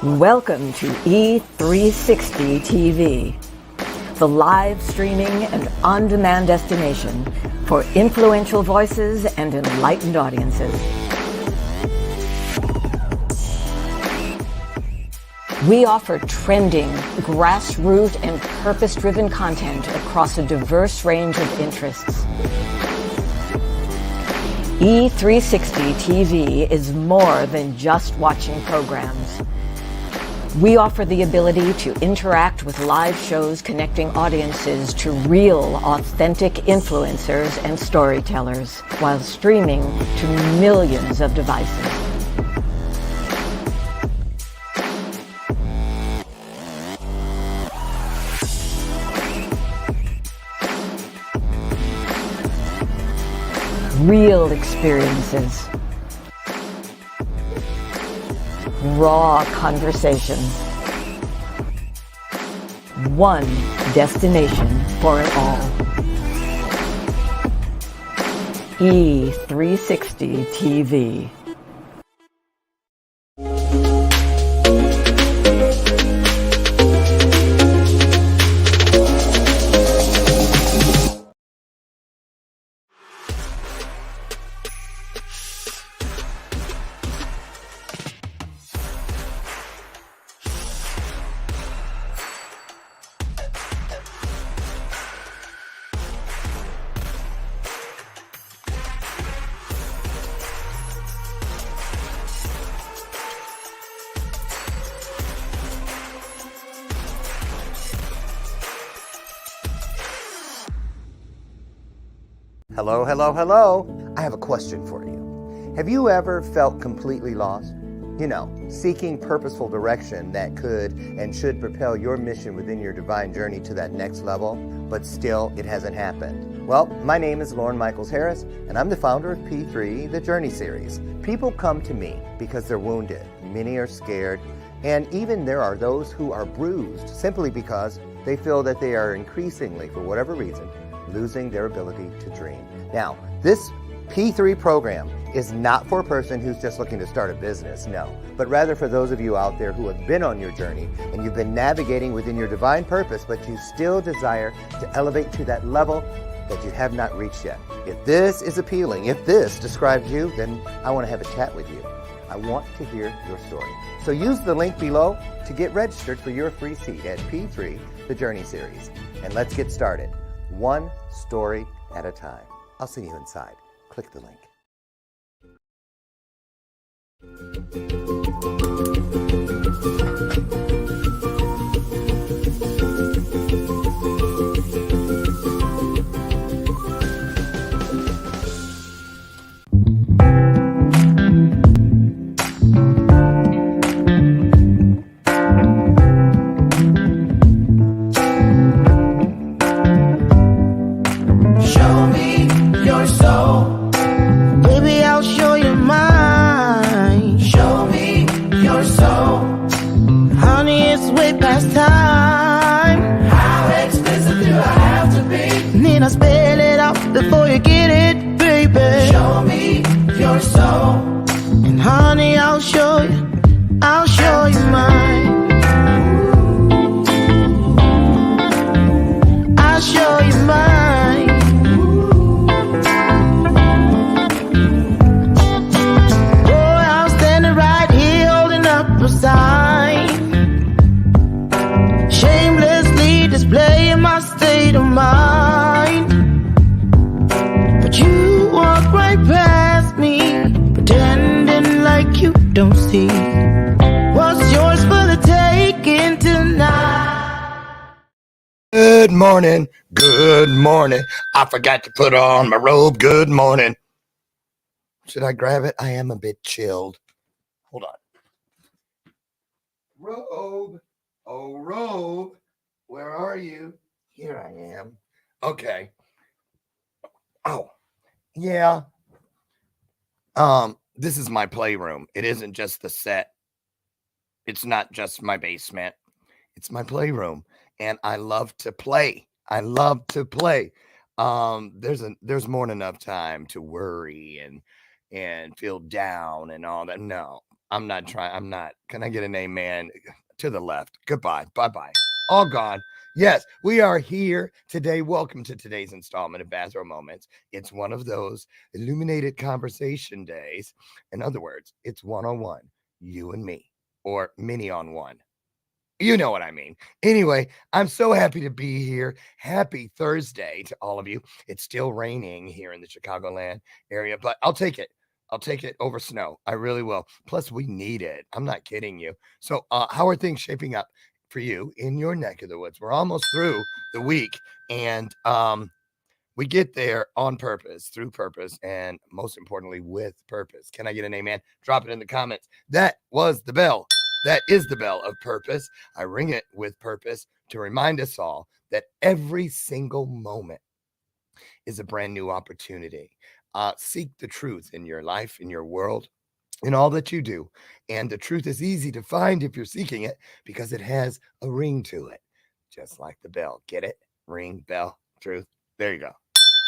Welcome to E360 TV, the live streaming and on-demand destination for influential voices and enlightened audiences. We offer trending, grassroots, and purpose-driven content across a diverse range of interests. E360 TV is more than just watching programs. We offer the ability to interact with live shows connecting audiences to real, authentic influencers and storytellers while streaming to millions of devices. Real experiences. Raw conversations. One destination for it all. E360 TV. Hello, hello, hello. I have a question for you. Have you ever felt completely lost? You know, seeking purposeful direction that could and should propel your mission within your divine journey to that next level, but still it hasn't happened. Well, my name is Lauren Michaels Harris, and I'm the founder of P3, the Journey Series. People come to me because they're wounded. Many are scared, and even there are those who are bruised simply because they feel that they are increasingly, for whatever reason, losing their ability to dream. Now, this P3 program is not for a person who's just looking to start a business, no, but rather for those of you out there who have been on your journey and you've been navigating within your divine purpose, but you still desire to elevate to that level that you have not reached yet. If this is appealing, if this describes you, then I want to have a chat with you. I want to hear your story. So use the link below to get registered for your free seat at P3, the Journey Series. And let's get started. One story at a time. I'll see you inside. Click the link. Before you get it, baby, show me your soul. And honey, I'll show you mine. I'll show you mine. Boy, I'm standing right here holding up a sign, shamelessly displaying my state of mind. You walk right past me, pretending like you don't see what's yours for the taking tonight. Good morning. Good morning. I forgot to put on my robe. Good morning. Should I grab it? I am a bit chilled. Hold on. Robe. Oh, robe. Where are you? Here I am. Okay. Oh. Yeah. This is my playroom. It isn't just the set. It's not just my basement. It's my playroom. And I love to play. I love to play. There's more than enough time to worry and feel down and all that. No. I'm not trying. I'm not. Can I get an amen? To the left. Goodbye. Bye-bye. All gone. Yes, we are here today. Welcome to today's installment of Bathrobe Moments. It's one of those illuminated conversation days. In other words, it's one-on-one, you and me, or mini on one. You know what I mean. Anyway, I'm so happy to be here. Happy Thursday to all of you. It's still raining here in the Chicagoland area, but I'll take it. I'll take it over snow. I really will. Plus, we need it. I'm not kidding you. So, how are things shaping up for you in your neck of the woods? We're almost through the week, and we get there on purpose, through purpose, and most importantly, with purpose. Can I get an amen? Drop it in the comments. That was the bell. That is the bell of purpose. I ring it with purpose to remind us all that every single moment is a brand new opportunity. Seek the truth in your life, in your world, in all that you do. And the truth is easy to find if you're seeking it because it has a ring to it, just like the bell. Get it? Ring, bell, truth. There you go.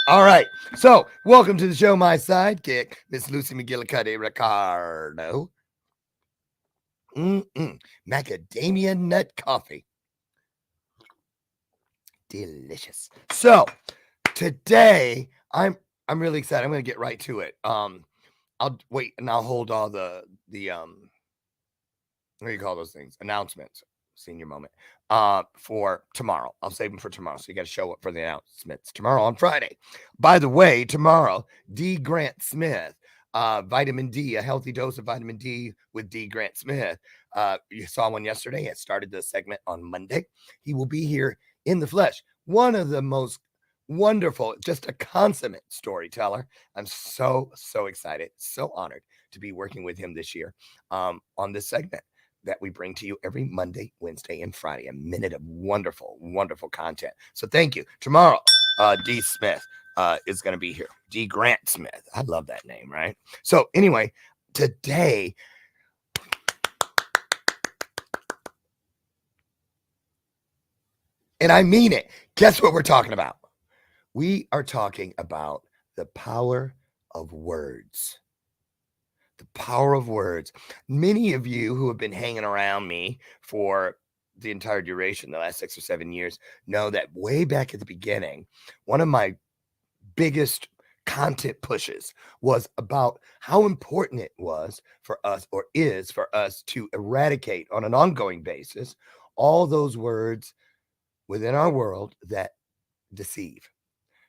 All right. So, welcome to the show, my sidekick, Miss Lucy McGillicuddy Ricardo. Macadamia nut coffee. Delicious. So today I'm really excited. I'm going to get right to it. I'll wait and I'll hold all the what do you call those things? Announcements. Senior moment. For tomorrow. I'll save them for tomorrow. So you got to show up for the announcements tomorrow on Friday. By the way, tomorrow, D. Grant Smith. Vitamin D, a healthy dose of vitamin D with D. Grant Smith. You saw one yesterday. It started the segment on Monday. He will be here in the flesh. One of the most wonderful, just a consummate storyteller. I'm so excited, so honored to be working with him this year on this segment that we bring to you every Monday, Wednesday, and Friday. A minute of wonderful, wonderful content. So thank you. Tomorrow, D. Smith is going to be here. D. Grant Smith. I love that name, right? So anyway, today, and I mean it, guess what we're talking about? We are talking about the power of words. The power of words. Many of you who have been hanging around me for the entire duration, the last 6 or 7 years, know that way back at the beginning, one of my biggest content pushes was about how important it was for us, or is for us, to eradicate on an ongoing basis all those words within our world that deceive.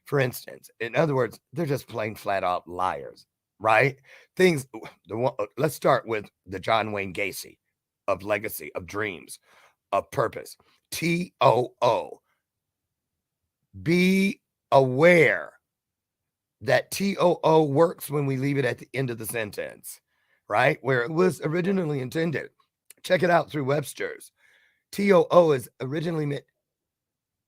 For instance, in other words, they're just plain flat out liars, right? Things. Let's start with the John Wayne Gacy of legacy, of dreams, of purpose. TOO. Be aware that TOO works when we leave it at the end of the sentence, right? Where it was originally intended. Check it out through Webster's. TOO is originally meant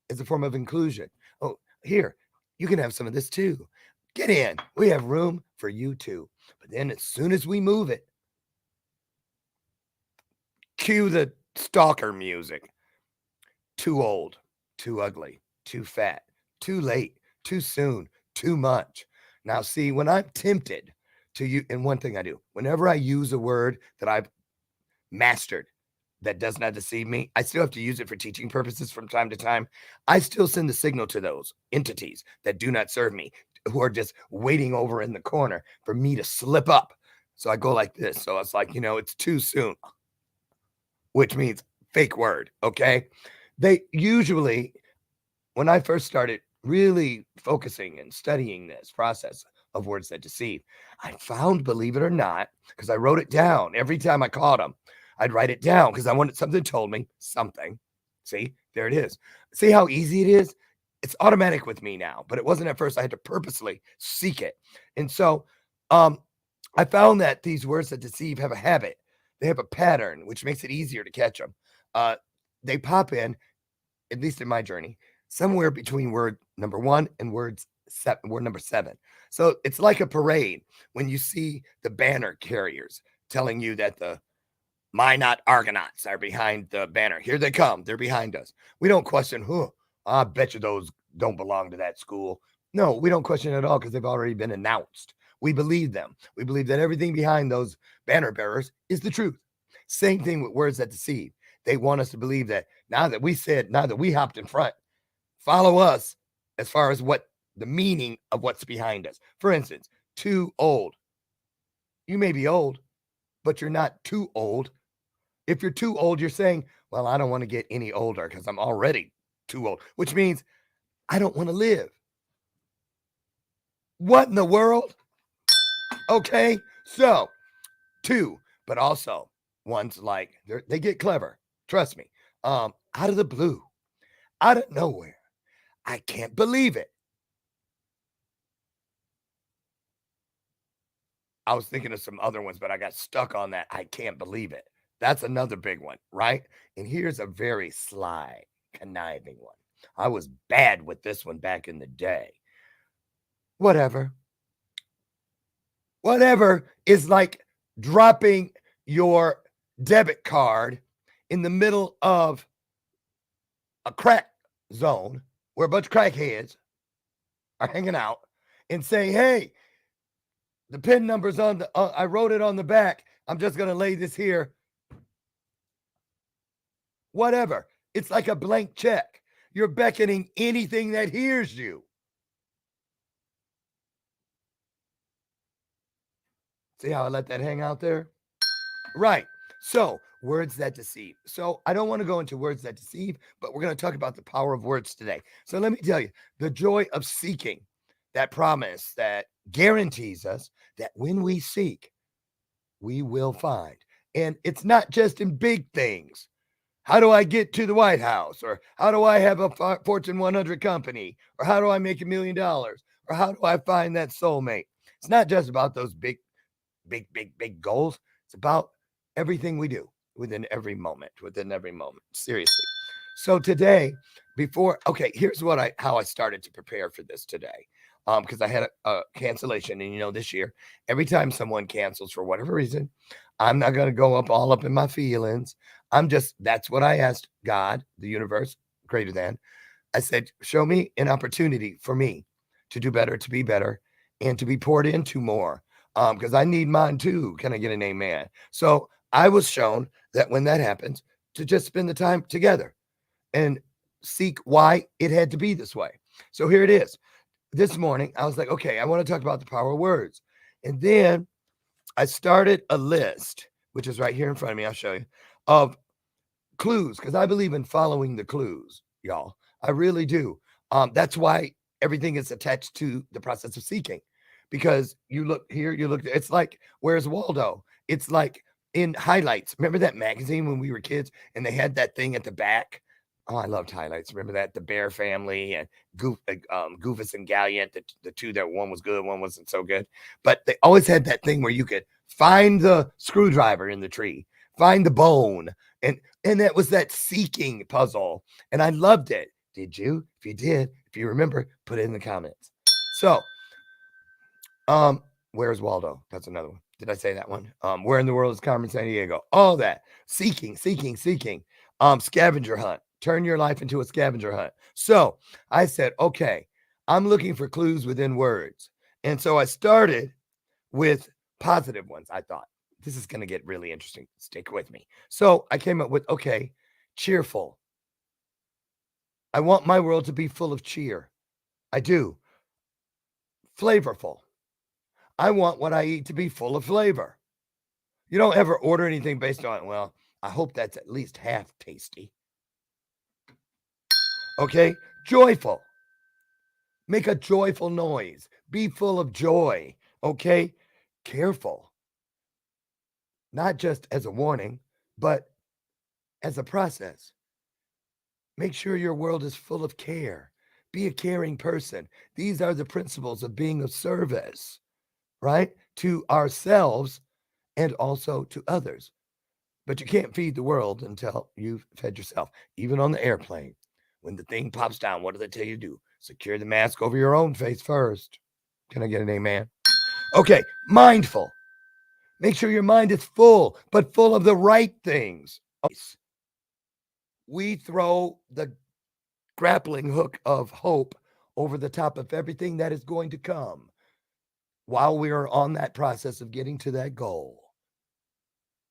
as a form of inclusion. Oh, here, you can have some of this too. Get in. We have room for you too. But then as soon as we move it, cue the stalker music. Too old, too ugly, too fat, too late, too soon, too much. Now, see, when I'm tempted to use, and one thing I do, whenever I use a word that I've mastered that does not deceive me, I still have to use it for teaching purposes from time to time. I still send the signal to those entities that do not serve me, who are just waiting over in the corner for me to slip up. So I go like this. So it's like, it's too soon, which means fake word. Okay. They usually, when I first started really focusing and studying this process of words that deceive, I found, believe it or not, because I wrote it down every time I caught them, I'd write it down because I wanted something told me something. See, there it is. See how easy it is? It's automatic with me now, but it wasn't at first. I had to purposely seek it. And so I found that these words that deceive have a habit. They have a pattern, which makes it easier to catch them. They pop in, at least in my journey, somewhere between word number 1 and word number 7. So it's like a parade when you see the banner carriers telling you that the Minot Argonauts are behind the banner. Here they come. They're behind us. We don't question, I bet you those don't belong to that school. No, we don't question it at all because they've already been announced. We believe them. We believe that everything behind those banner bearers is the truth. Same thing with words that deceive. They want us to believe that now that we hopped in front, follow us as far as what the meaning of what's behind us. For instance, too old. You may be old, but you're not too old. If you're too old, you're saying, well, I don't want to get any older because I'm already too old, which means I don't want to live. What in the world? Okay, so two, but also ones like they get clever. Trust me. Out of the blue, out of nowhere. I can't believe it. I was thinking of some other ones, but I got stuck on that. I can't believe it. That's another big one, right? And here's a very sly, conniving one. I was bad with this one back in the day. Whatever. Whatever is like dropping your debit card in the middle of a crack zone where a bunch of crackheads are hanging out and saying, hey, the PIN number's on the, I wrote it on the back. I'm just going to lay this here. Whatever. It's like a blank check. You're beckoning anything that hears you. See how I let that hang out there? Right. So, words that deceive. So, I don't want to go into words that deceive, but we're going to talk about the power of words today. So, let me tell you, the joy of seeking, that promise that guarantees us that when we seek, we will find. And it's not just in big things. How do I get to the White House? Or how do I have a Fortune 100 company? Or how do I make $1 million? Or how do I find that soulmate? It's not just about those big goals. It's about everything we do within every moment. Seriously. So today, here's how I started to prepare for this today. Because I had a cancellation, and this year, every time someone cancels for whatever reason, I'm not going to go all up in my feelings. That's what I asked God, the universe, greater than. I said, show me an opportunity for me to do better, to be better, and to be poured into more. Because I need mine too. Can I get an amen? So I was shown that when that happens, to just spend the time together and seek why it had to be this way. So here it is. This morning, I was like, okay, I want to talk about the power of words. And then I started a list, which is right here in front of me. I'll show you, of clues, because I believe in following the clues, y'all. I really do. That's why everything is attached to the process of seeking. Because you look here, it's like, where's Waldo? It's like in highlights. Remember that magazine when we were kids and they had that thing at the back? Oh, I loved highlights. Remember that? The Bear Family and Goofus and Gallant, the two that one was good, one wasn't so good. But they always had that thing where you could find the screwdriver in the tree, find the bone. And that was that seeking puzzle. And I loved it. Did you? If you did, if you remember, put it in the comments. So, where's Waldo? That's another one. Did I say that one? Where in the world is Carmen Sandiego? All that. Seeking. Scavenger hunt. Turn your life into a scavenger hunt. So I said, okay, I'm looking for clues within words. And so I started with positive ones. I thought, this is going to get really interesting. Stick with me. So I came up with, okay, cheerful. I want my world to be full of cheer. I do. Flavorful. I want what I eat to be full of flavor. You don't ever order anything based on, well, I hope that's at least half tasty. Okay, joyful. Make a joyful noise. Be full of joy. Okay, careful. Not just as a warning, but as a process. Make sure your world is full of care. Be a caring person. These are the principles of being of service, right? To ourselves and also to others. But you can't feed the world until you've fed yourself. Even on the airplane, when the thing pops down, what do they tell you to do? Secure the mask over your own face first. Can I get an amen? Okay, mindful. Make sure your mind is full, but full of the right things. We throw the grappling hook of hope over the top of everything that is going to come. while we are on that process of getting to that goal.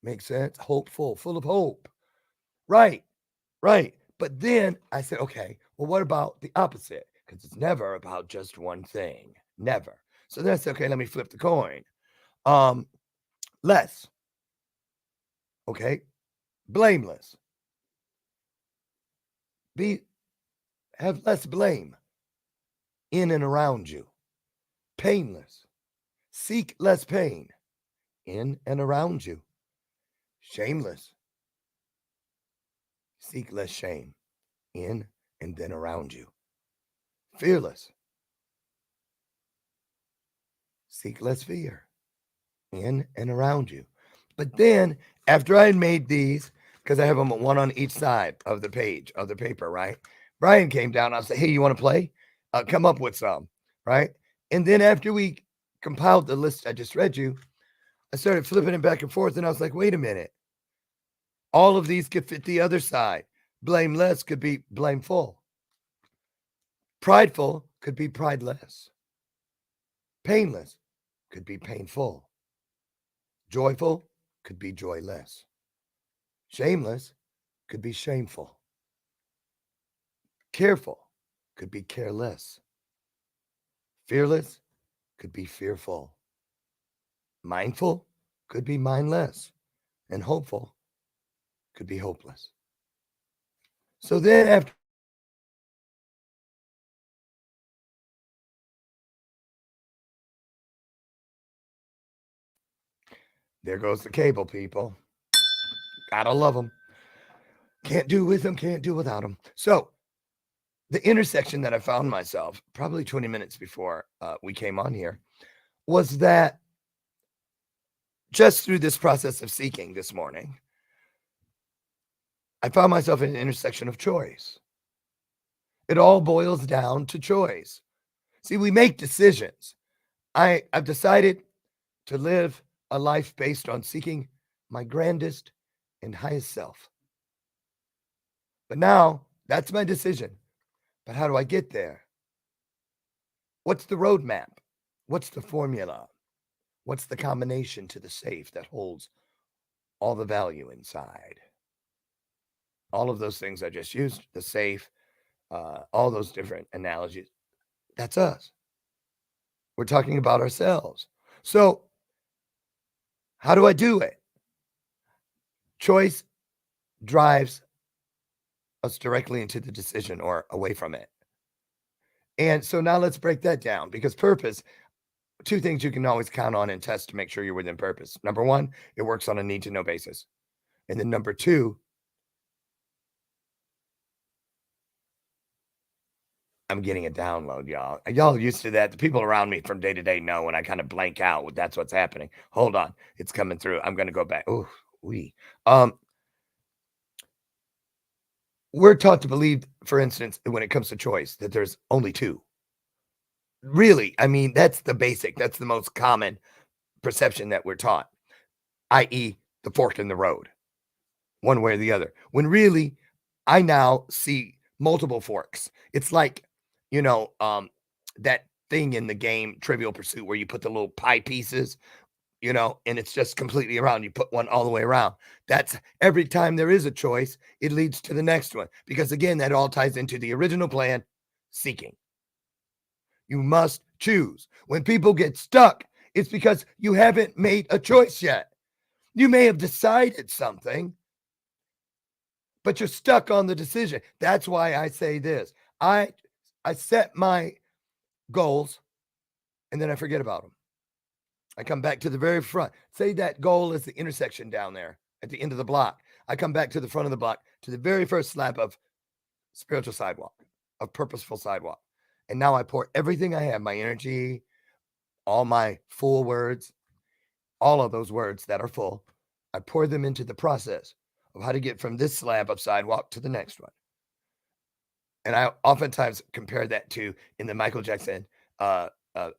Makes sense? Hopeful, full of hope. Right, right. But then I said, okay, well, what about the opposite? Because it's never about just one thing. Never. So then I said, okay, let me flip the coin. Less. Okay. Blameless. Have less blame in and around you. Painless. Seek less pain in and around you. Shameless. Seek less shame in and then around you. Fearless. Seek less fear in and around you. But then after I had made these, because I have them one on each side of the page of the paper, right? Brian came down. I said, hey, you want to play? Come up with some, right? And then after we compiled the list I just read you, I started flipping it back and forth, and I was like, wait a minute. All of these could fit the other side. Blameless could be blameful. Prideful could be prideless. Painless could be painful. Joyful could be joyless. Shameless could be shameful. Careful could be careless. Fearless could be fearful. Mindful could be mindless. And hopeful could be hopeless. So then after there goes the cable, people. Gotta love them. Can't do with them, can't do without them. So the intersection that I found myself probably 20 minutes before we came on here was that just through this process of seeking this morning, I found myself in an intersection of choice. It all boils down to choice. See, we make decisions. I've decided to live a life based on seeking my grandest and highest self. But now that's my decision. But how do I get there? What's the roadmap? What's the formula? What's the combination to the safe that holds all the value inside? All of those things I just used, the safe, all those different analogies, that's us. We're talking about ourselves. So how do I do it? Choice drives us directly into the decision or away from it. And so now let's break that down, because purpose, two things you can always count on and test to make sure you're within purpose. Number one, it works on a need to know basis. And then number two, I'm getting a download, y'all. Y'all used to that. The people around me from day to day know when I kind of blank out, that's what's happening. Hold on. It's coming through. I'm going to go back. Oh, we're taught to believe, for instance, when it comes to choice, that there's only two. Really, I mean, that's the basic. That's the most common perception that we're taught, i.e. the fork in the road, one way or the other. When really, I now see multiple forks. It's like, that thing in the game Trivial Pursuit where you put the little pie pieces, and it's just completely around. You put one all the way around. That's every time there is a choice, it leads to the next one. Because again, that all ties into the original plan, seeking. You must choose. When people get stuck, it's because you haven't made a choice yet. You may have decided something, but you're stuck on the decision. That's why I say this. I set my goals and then I forget about them. I come back to the very front. Say that goal is the intersection down there at the end of the block. I come back to the front of the block, to the very first slab of spiritual sidewalk, of purposeful sidewalk. And now I pour everything I have, my energy, all my full words, all of those words that are full, I pour them into the process of how to get from this slab of sidewalk to the next one. And I oftentimes compare that to in the Michael Jackson, I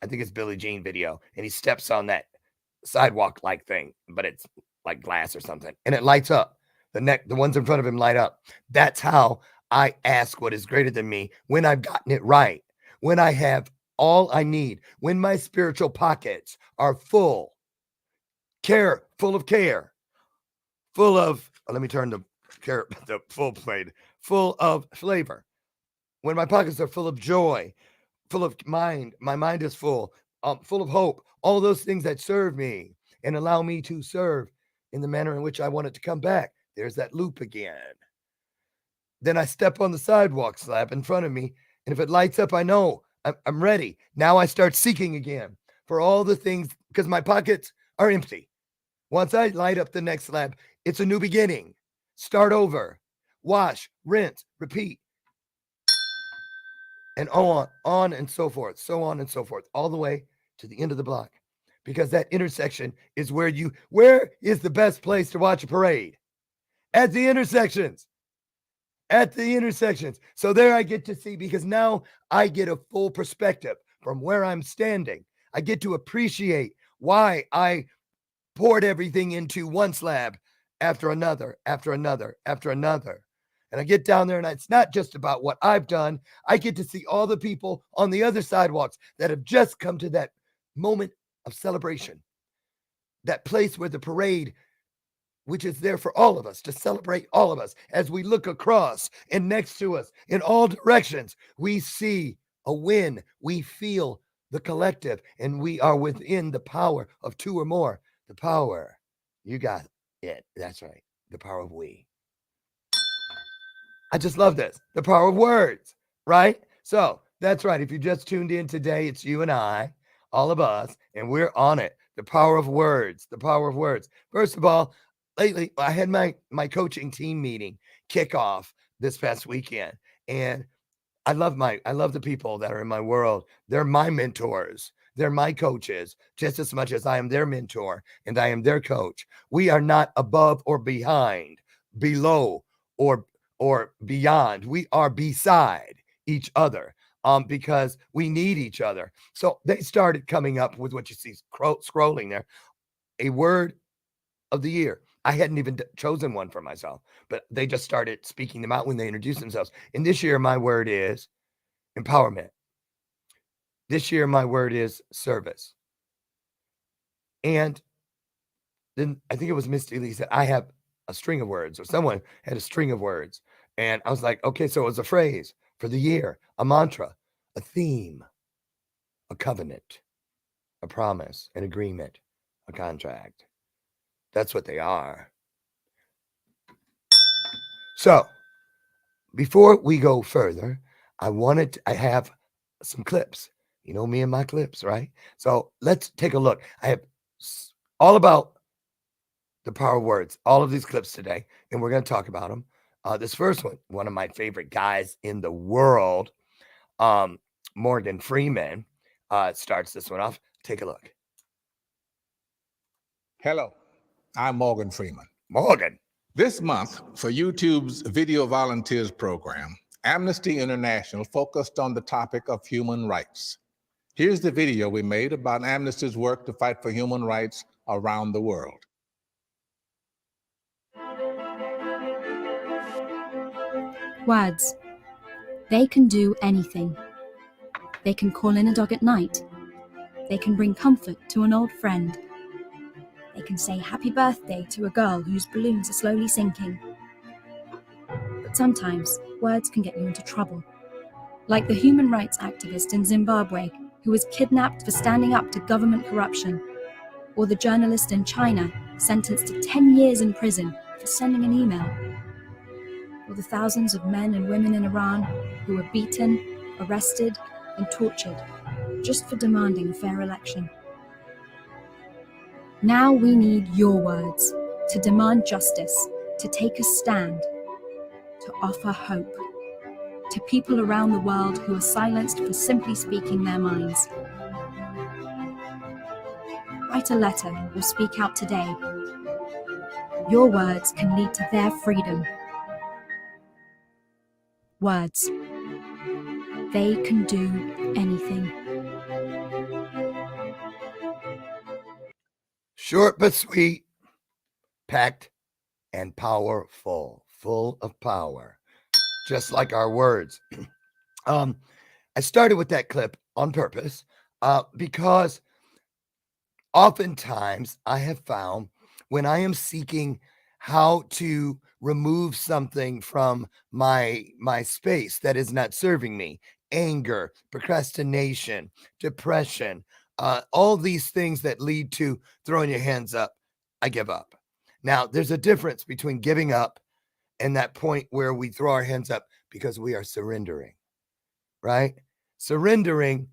think it's Billie Jean video, and he steps on that sidewalk-like thing, but it's like glass or something, and it lights up. The ones in front of him light up. That's how I ask what is greater than me when I've gotten it right, when I have all I need, when my spiritual pockets are full of care, full of, let me turn the full plate, full of flavor. When my pockets are full of joy, full of mind, my mind is full of hope, all those things that serve me and allow me to serve in the manner in which I want it to come back. There's that loop again. Then I step on the sidewalk slab in front of me, and if it lights up, I know I'm ready. Now I start seeking again for all the things because my pockets are empty. Once I light up the next slab, it's a new beginning. Start over. Wash, rinse, repeat. And on and so forth, so on and so forth, all the way to the end of the block. Because that intersection is where is the best place to watch a parade? At the intersections. At the intersections. So there I get to see, because now I get a full perspective from where I'm standing. I get to appreciate why I poured everything into one slab after another, after another, after another. And I get down there, and it's not just about what I've done. I get to see all the people on the other sidewalks that have just come to that moment of celebration, that place where the parade, which is there for all of us, to celebrate all of us. As we look across and next to us in all directions, we see a win. We feel the collective, and we are within the power of two or more. The power, you got it. That's right. The power of we. I just love this. The power of words, right? So that's right. If you just tuned in today, it's you and I, all of us, and we're on it. The power of words, the power of words. First of all, lately, I had my coaching team meeting kickoff this past weekend, and I love the people that are in my world. They're my mentors. They're my coaches, just as much as I am their mentor and I am their coach. We are not above or behind, below or beyond. We are beside each other because we need each other. So they started coming up with what you see scrolling there, a word of the year. I hadn't even chosen one for myself, but they just started speaking them out when they introduced themselves. And this year, my word is empowerment. This year, my word is service. And then I think it was Misty Lee said, I have a string of words, or someone had a string of words. And I was like, okay, so it was a phrase for the year, a mantra, a theme, a covenant, a promise, an agreement, a contract. That's what they are. So before we go further, I have some clips. You know me and my clips, right? So let's take a look. I have all about the power of words, all of these clips today, and we're going to talk about them. This first one of my favorite guys in the world, Morgan Freeman, starts this one off. Take a look. Hello, I'm Morgan Freeman. Morgan. This month, for YouTube's Video Volunteers program, Amnesty International focused on the topic of human rights. Here's the video we made about Amnesty's work to fight for human rights around the world. Words. They can do anything. They can call in a dog at night. They can bring comfort to an old friend. They can say happy birthday to a girl whose balloons are slowly sinking. But sometimes, words can get you into trouble. Like the human rights activist in Zimbabwe who was kidnapped for standing up to government corruption, or the journalist in China sentenced to 10 years in prison for sending an email, or the thousands of men and women in Iran who were beaten, arrested, and tortured just for demanding a fair election. Now we need your words to demand justice, to take a stand, to offer hope to people around the world who are silenced for simply speaking their minds. Write a letter or speak out today. Your words can lead to their freedom. Words. They can do anything. Short but sweet, packed and powerful, full of power, just like our words. I started with that clip on purpose, because oftentimes I have found when I am seeking how to remove something from my space that is not serving me, anger, procrastination, depression, all these things that lead to throwing your hands up, I give up. Now, there's a difference between giving up and that point where we throw our hands up because we are surrendering, right? Surrendering,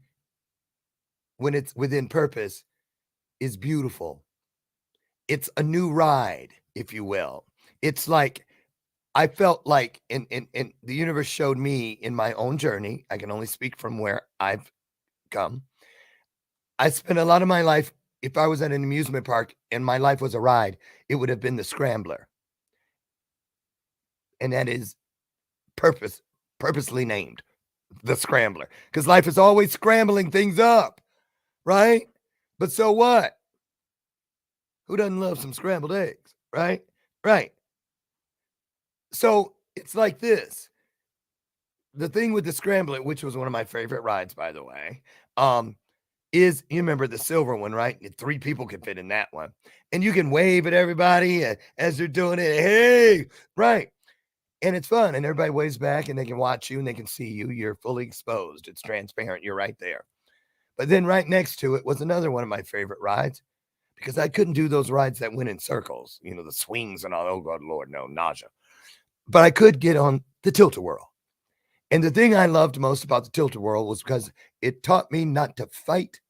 when it's within purpose, is beautiful. It's a new ride, if you will. It's like I felt like in the universe showed me in my own journey. I can only speak from where I've come. I spent a lot of my life, if I was at an amusement park and my life was a ride, it would have been the Scrambler. And that is purposely named the Scrambler, because life is always scrambling things up, right? But so what? Who doesn't love some scrambled eggs, right? Right. So it's like this. The thing with the Scrambler, which was one of my favorite rides, by the way, is, you remember the silver one, right? 3 people can fit in that one. And you can wave at everybody as they're doing it. Hey, right. And it's fun. And everybody waves back and they can watch you and they can see you. You're fully exposed. It's transparent. You're right there. But then right next to it was another one of my favorite rides, because I couldn't do those rides that went in circles, the swings and all. Oh, God, Lord, no, nausea. But I could get on the tilt-a-whirl. And the thing I loved most about the tilt-a-whirl was because it taught me not to fight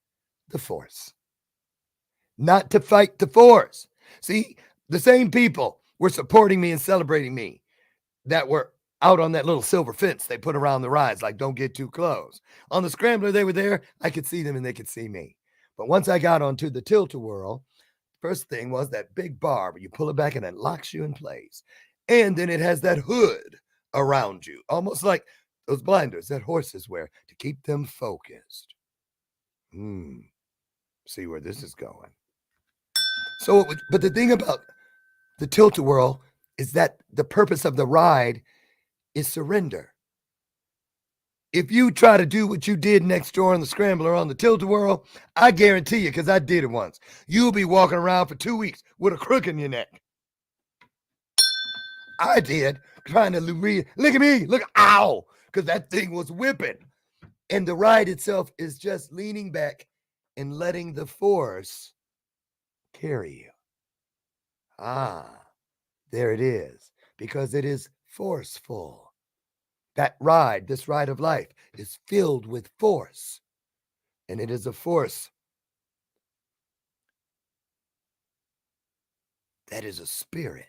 the force. Not to fight the force. See, the same people were supporting me and celebrating me that were out on that little silver fence they put around the rides, like, don't get too close. On the Scrambler, they were there. I could see them and they could see me. But once I got onto the tilt-a-whirl, first thing was that big bar where you pull it back and it locks you in place. And then it has that hood around you, almost like those blinders that horses wear to keep them focused. See where this is going. So, but the thing about the tilt-a-whirl is that the purpose of the ride is surrender. If you try to do what you did next door on the Scrambler on the tilt-a-whirl, I guarantee you, because I did it once, you'll be walking around for 2 weeks with a crook in your neck. I did, trying to look at me, ow, because that thing was whipping. And the ride itself is just leaning back and letting the force carry you. There it is, because it is forceful. That ride, this ride of life, is filled with force. And it is a force that is a spirit.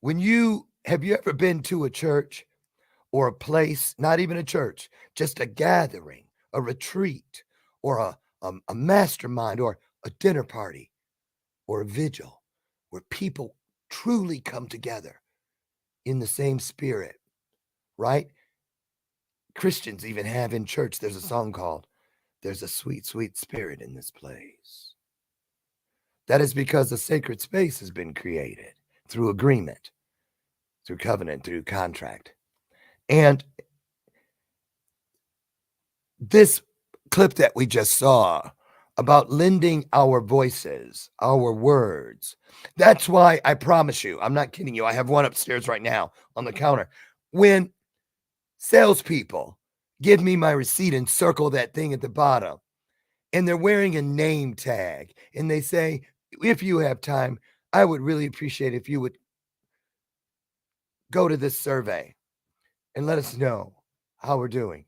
Have you ever been to a church or a place, not even a church, just a gathering, a retreat, or a mastermind, or a dinner party, or a vigil, where people truly come together in the same spirit, right? Christians even have in church, there's a song called, "There's a Sweet, Sweet Spirit in This Place." That is because a sacred space has been created through agreement, through covenant, through contract. And this clip that we just saw about lending our voices, our words, that's why I promise you, I'm not kidding you, I have one upstairs right now on the counter. When salespeople give me my receipt and circle that thing at the bottom, and they're wearing a name tag, and they say, if you have time, I would really appreciate if you would go to this survey and let us know how we're doing.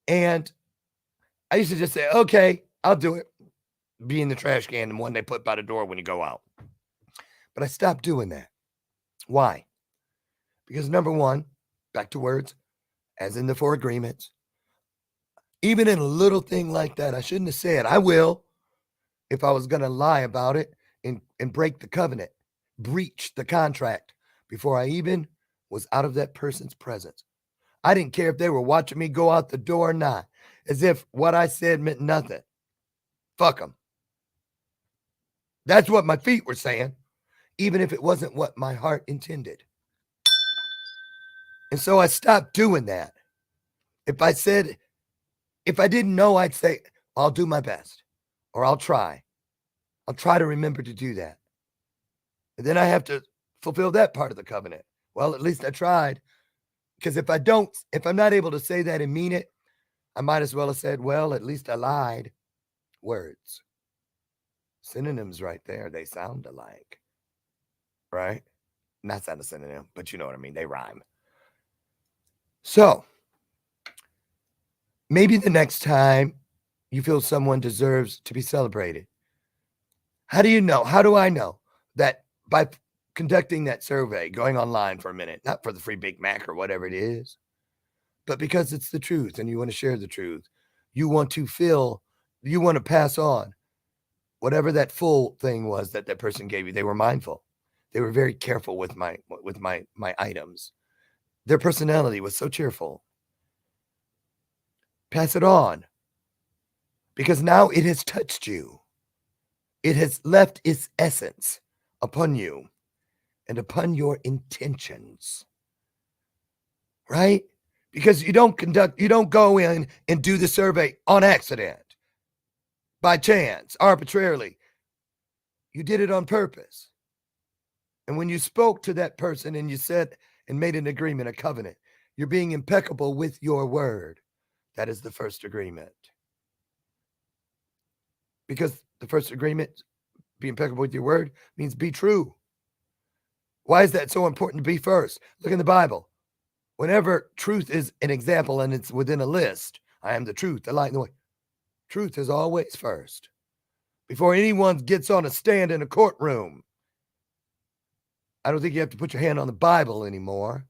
And I used to just say, okay, I'll do it. Be in the trash can, and one they put by the door when you go out. But I stopped doing that. Why? Because number one, back to words, as in the 4 agreements, even in a little thing like that, I shouldn't have said, I will, if I was going to lie about it and break the covenant, breach the contract before I even was out of that person's presence. I didn't care if they were watching me go out the door or not, as if what I said meant nothing. Fuck them. That's what my feet were saying, even if it wasn't what my heart intended. And so I stopped doing that. If I said If I didn't know, I'd say, I'll do my best, or I'll try. I'll try to remember to do that. And then I have to fulfill that part of the covenant. Well, at least I tried. Because if I'm not able to say that and mean it, I might as well have said, well, at least I lied. Words. Synonyms right there. They sound alike. Right? That's not a synonym, but you know what I mean. They rhyme. So, maybe the next time you feel someone deserves to be celebrated. How do you know? How do I know that by conducting that survey, going online for a minute, not for the free Big Mac or whatever it is, but because it's the truth and you want to share the truth, you want to pass on whatever that full thing was that person gave you. They were mindful. They were very careful with my items. Their personality was so cheerful. Pass it on, because now it has touched you. It has left its essence upon you and upon your intentions, right? Because you don't go in and do the survey on accident, by chance, arbitrarily. You did it on purpose. And when you spoke to that person and you said and made an agreement, a covenant, you're being impeccable with your word. That is the first agreement. Because the first agreement, be impeccable with your word, means be true. Why is that so important to be first? Look in the Bible. Whenever truth is an example and it's within a list, I am the truth, the light, and the way. Truth is always first. Before anyone gets on a stand in a courtroom, I don't think you have to put your hand on the Bible anymore,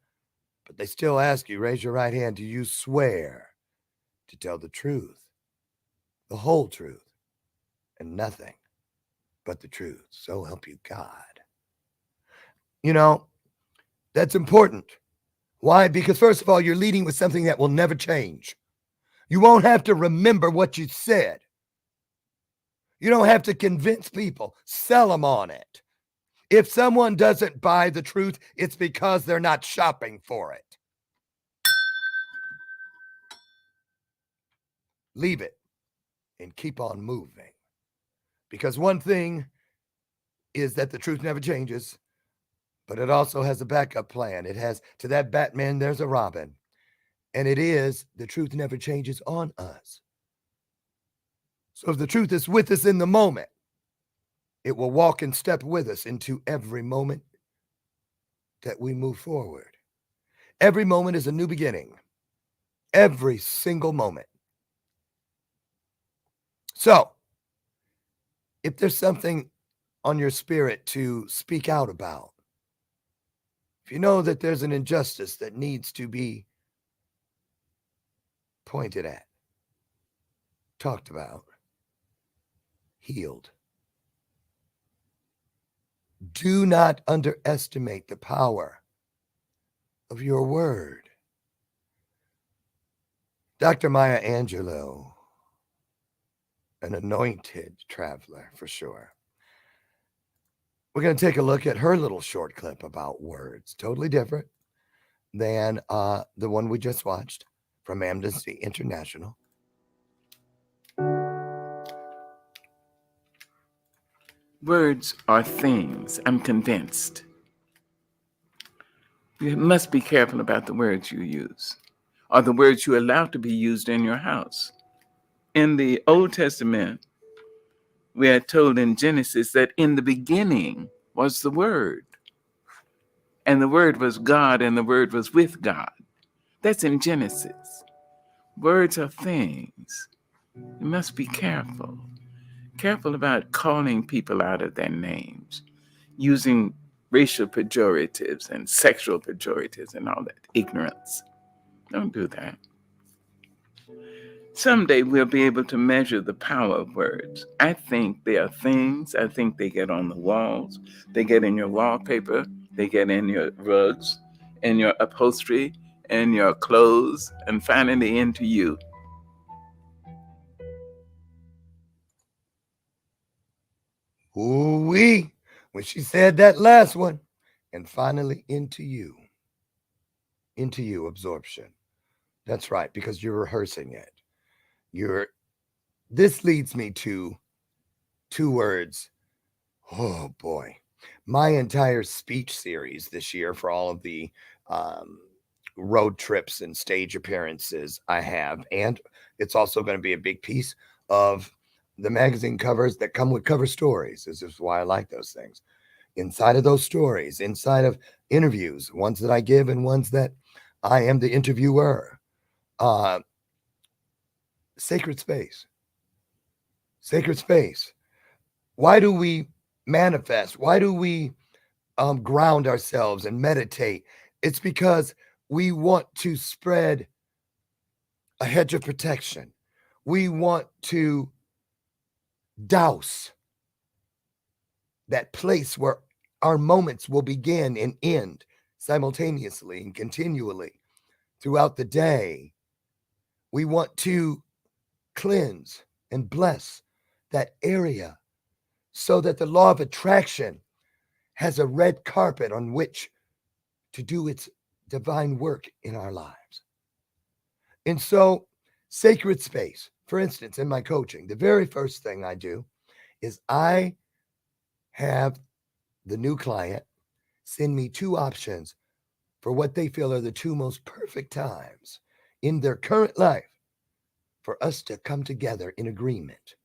but they still ask you, raise your right hand, do you swear to tell the truth, the whole truth, and nothing but the truth? So help you God. You know, that's important. Why? Because first of all, you're leading with something that will never change. You won't have to remember what you said. You don't have to convince people, sell them on it. If someone doesn't buy the truth, it's because they're not shopping for it. Leave it and keep on moving. Because one thing is that the truth never changes, but it also has a backup plan. It has, to that Batman, there's a Robin. And it is, the truth never changes on us. So if the truth is with us in the moment, it will walk and step with us into every moment that we move forward. Every moment is a new beginning. Every single moment. So, if there's something on your spirit to speak out about, if you know that there's an injustice that needs to be pointed at, talked about, healed, do not underestimate the power of your word. Dr. Maya Angelou, an anointed traveler for sure. We're going to take a look at her little short clip about words, totally different than the one we just watched from Amnesty International. Words are things, I'm convinced. You must be careful about the words you use, or the words you allow to be used in your house. In the Old Testament, we are told in Genesis that in the beginning was the Word, and the Word was God, and the Word was with God. That's in Genesis. Words are things. You must be careful. Careful about calling people out of their names, using racial pejoratives and sexual pejoratives and all that ignorance. Don't do that. Someday we'll be able to measure the power of words. I think they are things. I think they get on the walls. They get in your wallpaper. They get in your rugs, in your upholstery, in your clothes, and finally into you. Ooh-wee, when she said that last one, and finally into you, absorption. That's right, because you're rehearsing it. This leads me to two words. Oh boy. My entire speech series this year for all of the road trips and stage appearances I have. And it's also going to be a big piece of the magazine covers that come with cover stories. This is why I like those things. Inside of those stories, inside of interviews, ones that I give and ones that I am the interviewer. Sacred space. Sacred space. Why do we manifest? Why do we ground ourselves and meditate? It's because we want to spread a hedge of protection. We want to douse that place where our moments will begin and end simultaneously and continually throughout the day. We want to cleanse and bless that area so that the law of attraction has a red carpet on which to do its divine work in our lives. And so, sacred space, for instance, in my coaching, the very first thing I do is I have the new client send me two options for what they feel are the two most perfect times in their current life for us to come together in agreement.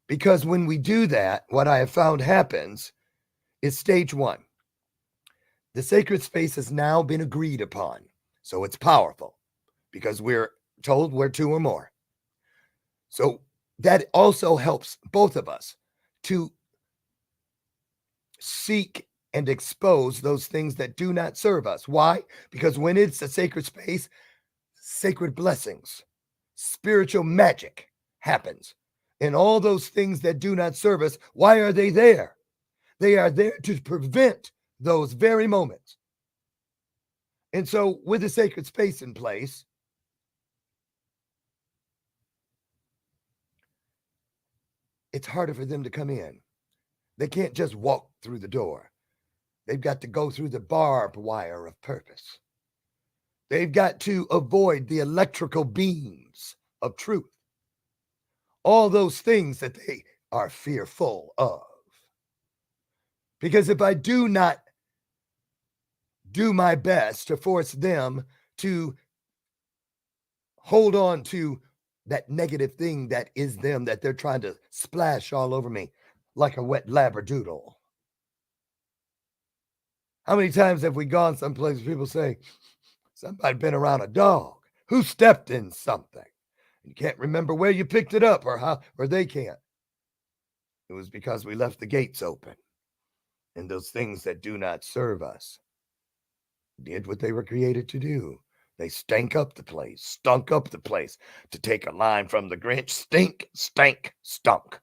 Because when we do that, what I have found happens is stage one. The sacred space has now been agreed upon. So it's powerful because we're told we're two or more. So that also helps both of us to seek and expose those things that do not serve us. Why? Because when it's a sacred space, sacred blessings, spiritual magic happens. And all those things that do not serve us, why are they there? They are there to prevent those very moments. And so with a sacred space in place, it's harder for them to come in. They can't just walk through the door. They've got to go through the barbed wire of purpose. They've got to avoid the electrical beams of truth. All those things that they are fearful of. Because if I do not do my best to force them to hold on to that negative thing that is them, that they're trying to splash all over me like a wet labradoodle. How many times have we gone someplace where people say, somebody been around a dog who stepped in something? You can't remember where you picked it up or how, or they can't. It was because we left the gates open. And those things that do not serve us did what they were created to do. They stunk up the place to take a line from the Grinch. Stink, stank, stunk.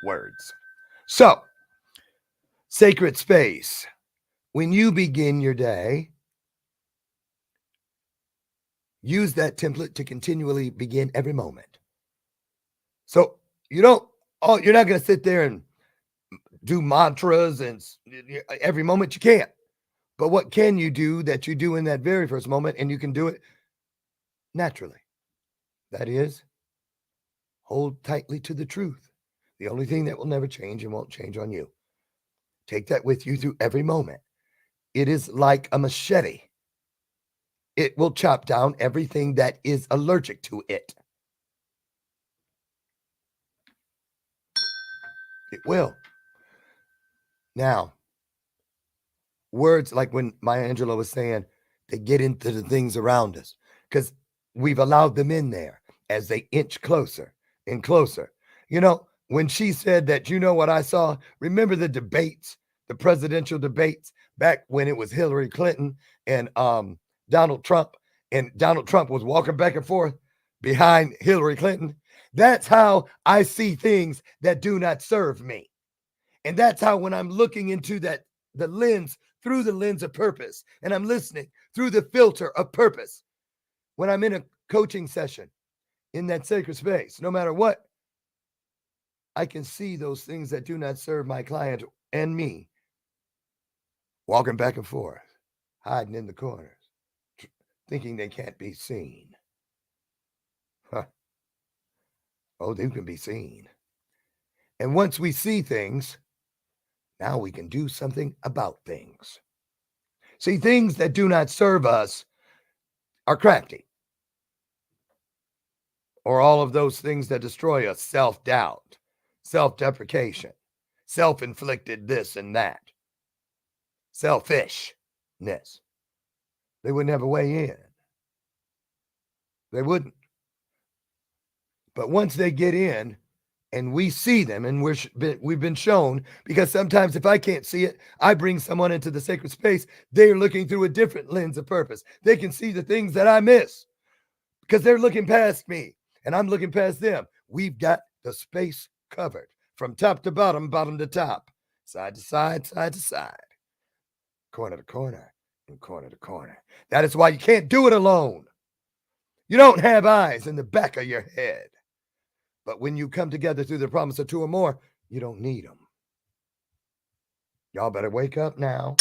Words. So, sacred space. When you begin your day, use that template to continually begin every moment. So you're not going to sit there and do mantras and every moment. You can't. But what can you do that you do in that very first moment, and you can do it naturally? That is, hold tightly to the truth. The only thing that will never change and won't change on you. Take that with you through every moment. It is like a machete. It will chop down everything that is allergic to it. It will. Now, words like when Maya Angelou was saying, they get into the things around us because we've allowed them in there as they inch closer and closer. You know, when she said that, you know what I saw? Remember the debates, the presidential debates back when it was Hillary Clinton and Donald Trump, and Donald Trump was walking back and forth behind Hillary Clinton. That's how I see things that do not serve me. And that's how when I'm looking into that, the lens, through the lens of purpose, and I'm listening through the filter of purpose, when I'm in a coaching session in that sacred space, no matter what, I can see those things that do not serve my client and me walking back and forth, hiding in the corners, thinking they can't be seen. Oh, they can be seen. And once we see things, now we can do something about things. See, things that do not serve us are crafty. Or all of those things that destroy us, self-doubt, self-deprecation, self-inflicted this and that, selfishness. They wouldn't have a way in. They wouldn't. But once they get in and we see them, and we've been shown, because sometimes if I can't see it, I bring someone into the sacred space. They're looking through a different lens of purpose. They can see the things that I miss because they're looking past me and I'm looking past them. We've got the space covered from top to bottom, bottom to top, side to side, side to side, corner to corner, and corner to corner. That is why you can't do it alone. You don't have eyes in the back of your head. But when you come together through the promise of two or more, you don't need them. Y'all better wake up now.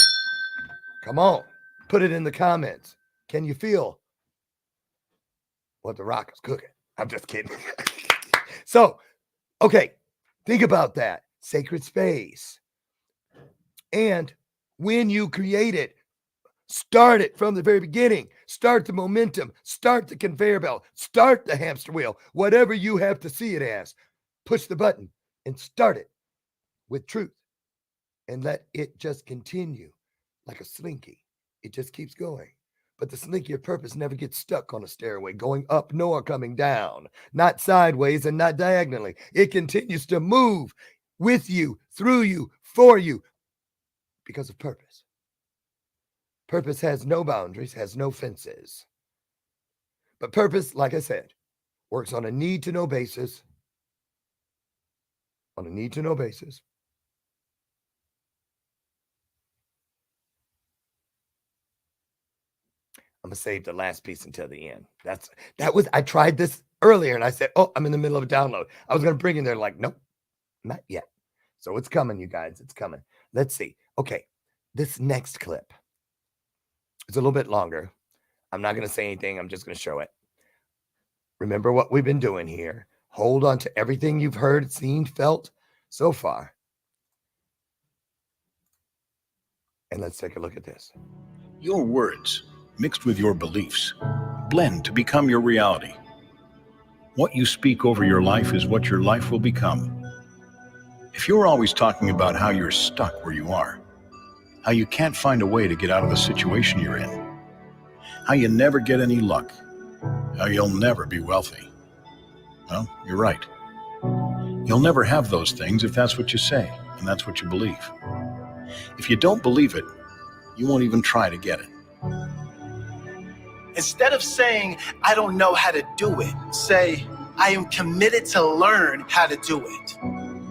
Come on. Put it in the comments. Can you feel what the rock is cooking? I'm just kidding. So, okay. Think about that. Sacred space. And when you create it, start it from the very beginning. Start the momentum. Start the conveyor belt. Start the hamster wheel. Whatever you have to see it as. Push the button and start it with truth. And let it just continue like a slinky. It just keeps going. But the slinky of purpose never gets stuck on a stairway, going up nor coming down. Not sideways and not diagonally. It continues to move with you, through you, for you, because of purpose. Purpose has no boundaries, has no fences. But purpose, like I said, works on a need-to-know basis. On a need-to-know basis. I'm going to save the last piece until the end. I tried this earlier and I said, oh, I'm in the middle of a download. I was going to bring in there like, nope, not yet. So it's coming, you guys. It's coming. Let's see. Okay. This next clip. It's a little bit longer. I'm not going to say anything. I'm just going to show it. Remember what we've been doing here. Hold on to everything you've heard, seen, felt so far. And let's take a look at this. Your words, mixed with your beliefs, blend to become your reality. What you speak over your life is what your life will become. If you're always talking about how you're stuck where you are, how you can't find a way to get out of the situation you're in, how you never get any luck, how you'll never be wealthy. Well, you're right. You'll never have those things if that's what you say and that's what you believe. If you don't believe it, you won't even try to get it. Instead of saying, I don't know how to do it, say, I am committed to learn how to do it.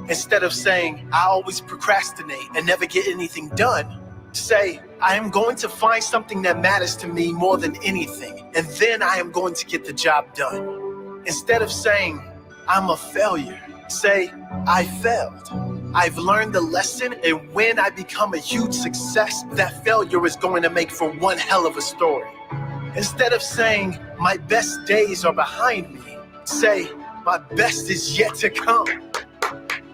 Instead of saying, I always procrastinate and never get anything done, say, I am going to find something that matters to me more than anything, and then I am going to get the job done. Instead of saying, I'm a failure, say, I failed. I've learned the lesson, and when I become a huge success, that failure is going to make for one hell of a story. Instead of saying, my best days are behind me, say, my best is yet to come.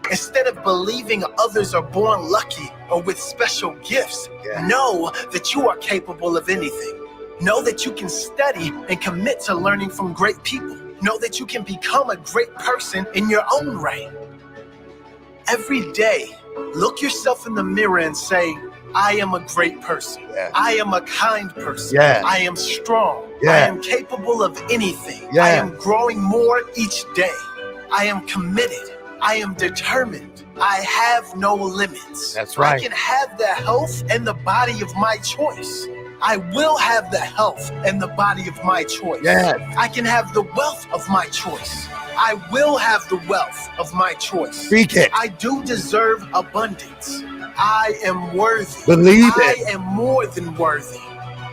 Instead of believing others are born lucky or with special gifts, know that you are capable of anything. Know that you can study and commit to learning from great people. Know that you can become a great person in your own right. Every day, look yourself in the mirror and say, I am a great person. Yeah. I am a kind person. Yeah. I am strong. Yeah. I am capable of anything. Yeah. I am growing more each day. I am committed. I am determined. I have no limits. That's right. I can have the health and the body of my choice. I will have the health and the body of my choice. Yes. I can have the wealth of my choice. I will have the wealth of my choice. Speak it. I do deserve abundance. I am worthy. Believe it. I am more than worthy.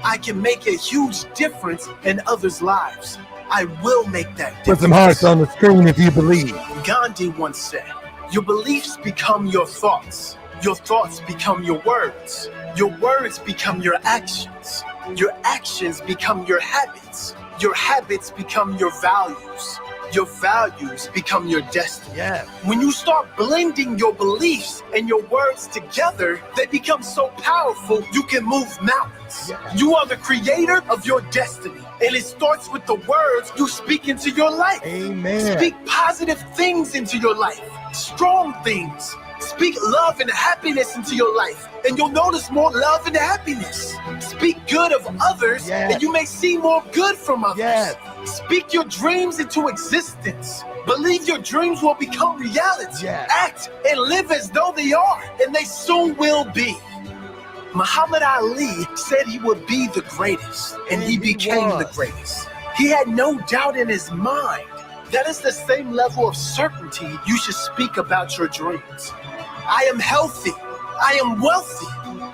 I can make a huge difference in others' lives. I will make that difference. Put some hearts on the screen if you believe. Gandhi once said, your beliefs become your thoughts. Your thoughts become your words. Your words become your actions. Your actions become your habits. Your habits become your values. Your values become your destiny. Yeah. When you start blending your beliefs and your words together, they become so powerful you can move mountains. Yeah. You are the creator of your destiny, and it starts with the words you speak into your life. Amen. Speak positive things into your life, strong things. Speak love and happiness into your life, and you'll notice more love and happiness. Speak good of others, Yes. and you may see more good from others. Yes. Speak your dreams into existence. Believe your dreams will become reality. Yes. Act and live as though they are, and they soon will be. Muhammad Ali said he would be the greatest, and he became the was. greatest. He had no doubt in his mind. That is the same level of certainty you should speak about your dreams. I am healthy. I am wealthy.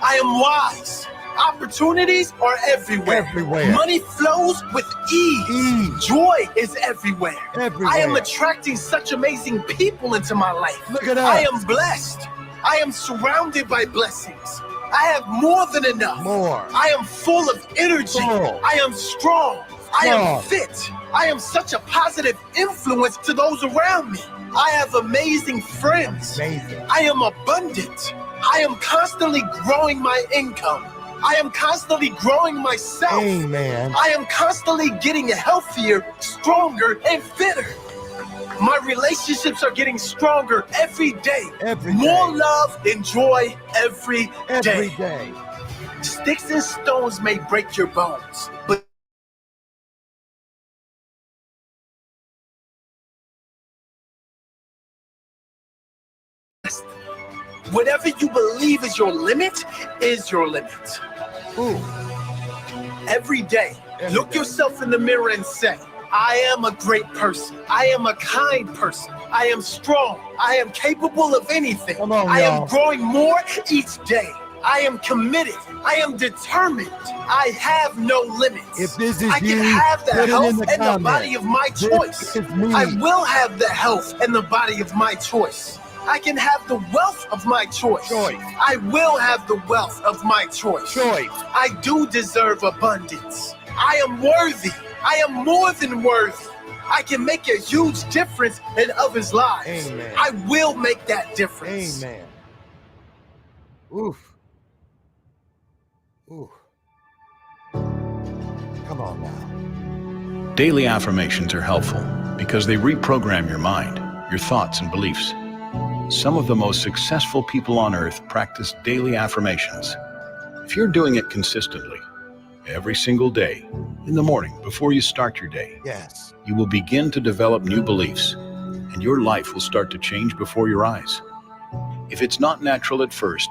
I am wise. Opportunities are everywhere. Everywhere. Money flows with ease. Joy is everywhere. Everywhere. I am attracting such amazing people into my life. Look at us. I am blessed. I am surrounded by blessings. I have more than enough. More. I am full of energy. Full. I am strong. I am Strong. fit. I am such a positive influence to those around me. I have amazing friends. Amazing. I am abundant. I am constantly growing my income. I am constantly growing myself. Amen. I am constantly getting healthier, stronger, and fitter. My relationships are getting stronger every day. Every More day. love and joy every Every day. day. Sticks and stones may break your bones, but whatever you believe is your limit is your limit. Ooh. Every day, Every look day. yourself in the mirror and say, I am a great person. I am a kind person. I am strong. I am capable of anything. Come on, I am y'all. growing more each day. I am committed. I am determined. I have no limits. If this is I can you, have the put it in health the and the comments. body of my This choice. is me. I will have the health and the body of my choice. I can have the wealth of my choice. Choice. I will have the wealth of my choice. Choice. I do deserve abundance. I am worthy. I am more than worthy. I can make a huge difference in others' lives. Amen. I will make that difference. Amen. Oof. Ooh. Come on now. Daily affirmations are helpful because they reprogram your mind, your thoughts and beliefs. Some of the most successful people on earth practice daily affirmations. If you're doing it consistently, every single day, in the morning before you start your day, Yes. you will begin to develop new beliefs, and your life will start to change before your eyes. If it's not natural at first,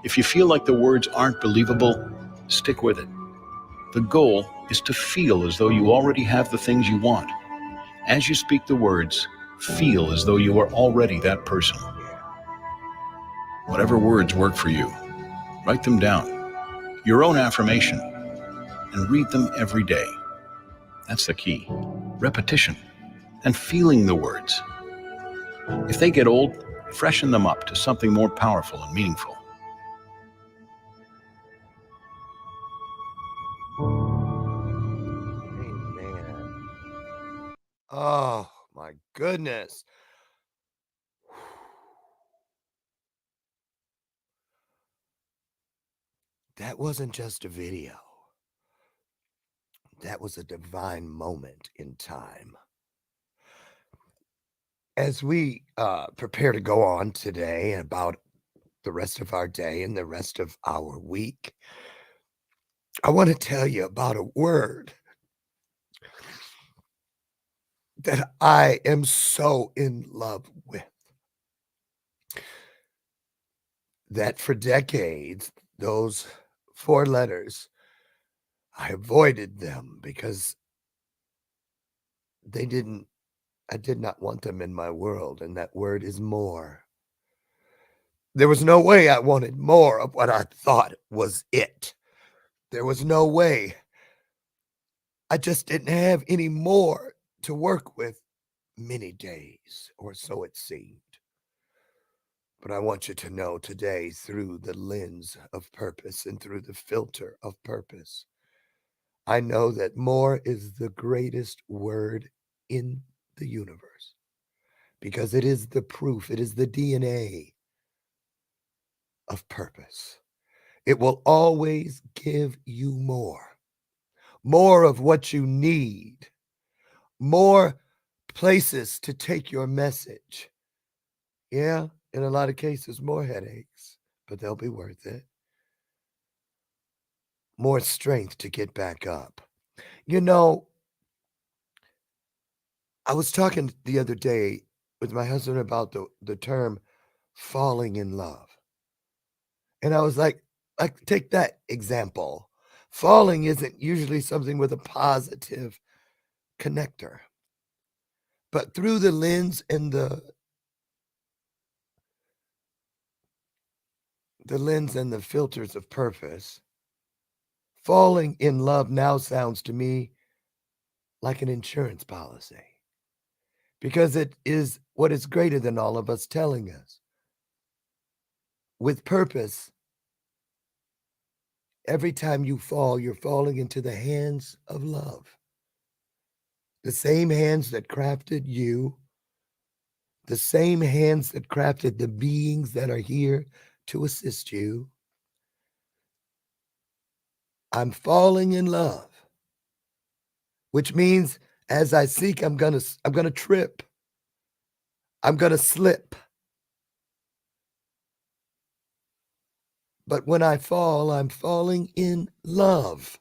if you feel like the words aren't believable, stick with it. The goal is to feel as though you already have the things you want. As you speak the words, feel as though you are already that person. Whatever words work for you, write them down, your own affirmation, and read them every day. That's the key. Repetition and feeling the words. If they get old, freshen them up to something more powerful and meaningful. Amen. Oh my goodness. That wasn't just a video. That was a divine moment in time. As we prepare to go on today about the rest of our day and the rest of our week, I want to tell you about a word that I am so in love with. That for decades, those 4 letters, I avoided them because I did not want them in my world, and that word is more. There was no way I wanted more of what I thought was it. There was no way. I just didn't have any more to work with many days, or so it seemed. But I want you to know today, through the lens of purpose and through the filter of purpose, I know that more is the greatest word in the universe because it is the proof, it is the DNA of purpose. It will always give you more of what you need, more places to take your message. Yeah, in a lot of cases, more headaches, but they'll be worth it. More strength to get back up. You know, I was talking the other day with my husband about the term falling in love. And I was like, take that example. Falling isn't usually something with a positive connector. But through the lens and the filters of purpose, falling in love now sounds to me like an insurance policy because it is what is greater than all of us telling us. With purpose, every time you fall, you're falling into the hands of love. The same hands that crafted you, the same hands that crafted the beings that are here to assist you. I'm falling in love, which means as I seek, I'm gonna trip. I'm gonna slip. But when I fall, I'm falling in love.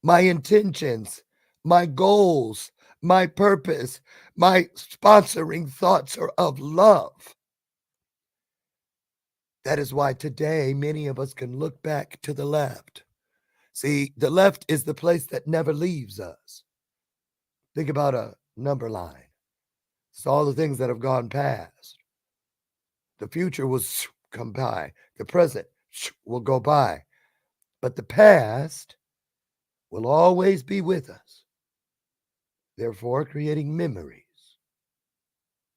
My intentions, my goals, my purpose, my sponsoring thoughts are of love. That is why today many of us can look back to the left. See, the left is the place that never leaves us. Think about a number line. It's all the things that have gone past. The future will come by. The present will go by. But the past will always be with us. Therefore, creating memories.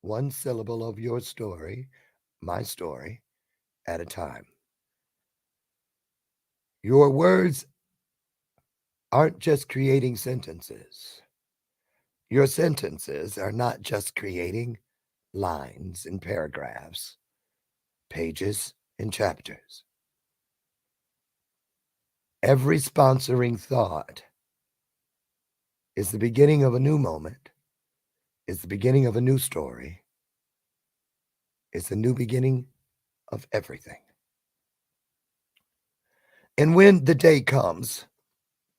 One syllable of your story, my story, at a time. Your words aren't just creating sentences. Your sentences are not just creating lines and paragraphs, pages and chapters. Every sponsoring thought is the beginning of a new moment, is the beginning of a new story, is the new beginning of everything. And when the day comes,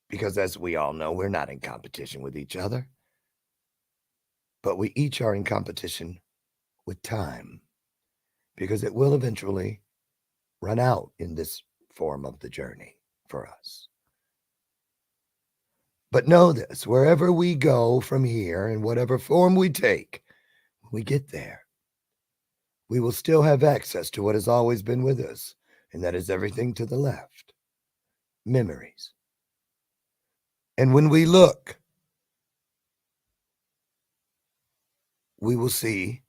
because as we all know, we're not in competition with each other, but we each are in competition with time, because it will eventually run out in this form of the journey for us. But know this, wherever we go from here, in whatever form we take, when we get there, we will still have access to what has always been with us, and that is everything to the left, memories. And when we look, we will see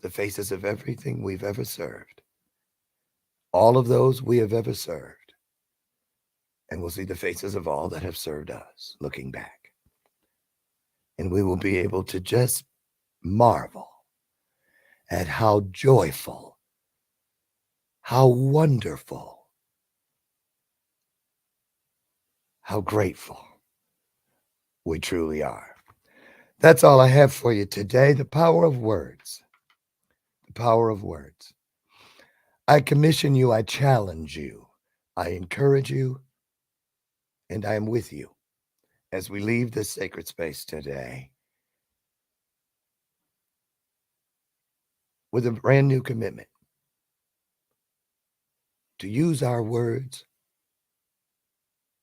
the faces of everything we've ever served, all of those we have ever served, and we'll see the faces of all that have served us looking back. And we will be able to just marvel at how joyful, how wonderful, how grateful we truly are. That's all I have for you today. The power of words. The power of words. I commission you, I challenge you, I encourage you, and I am with you as we leave this sacred space today with a brand new commitment to use our words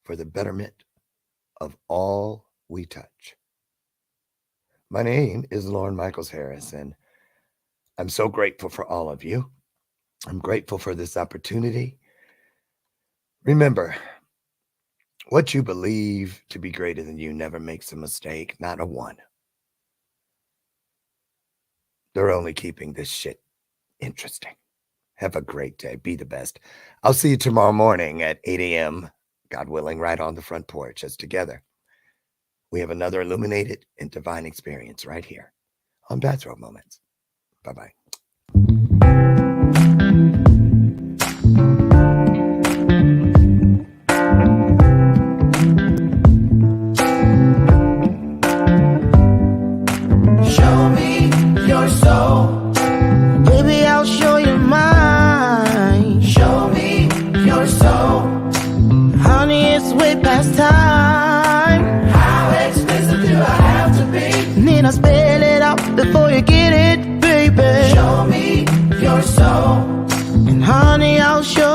for the betterment of all we touch. My name is Lauren Michaels Harris, and I'm so grateful for all of you. I'm grateful for this opportunity. Remember, what you believe to be greater than you never makes a mistake, not a one. They're only keeping this shit interesting. Have a great day. Be the best. I'll see you tomorrow morning at 8 a.m. God willing, right on the front porch, as together we have another illuminated and divine experience right here on Bathrobe Moments. Bye-bye. Show me your soul. Baby, I'll show you mine. Show me your soul. Honey, it's way past time. How expensive do I have to be? Need I spell it out before you get it, baby? Show me your soul. And honey, I'll show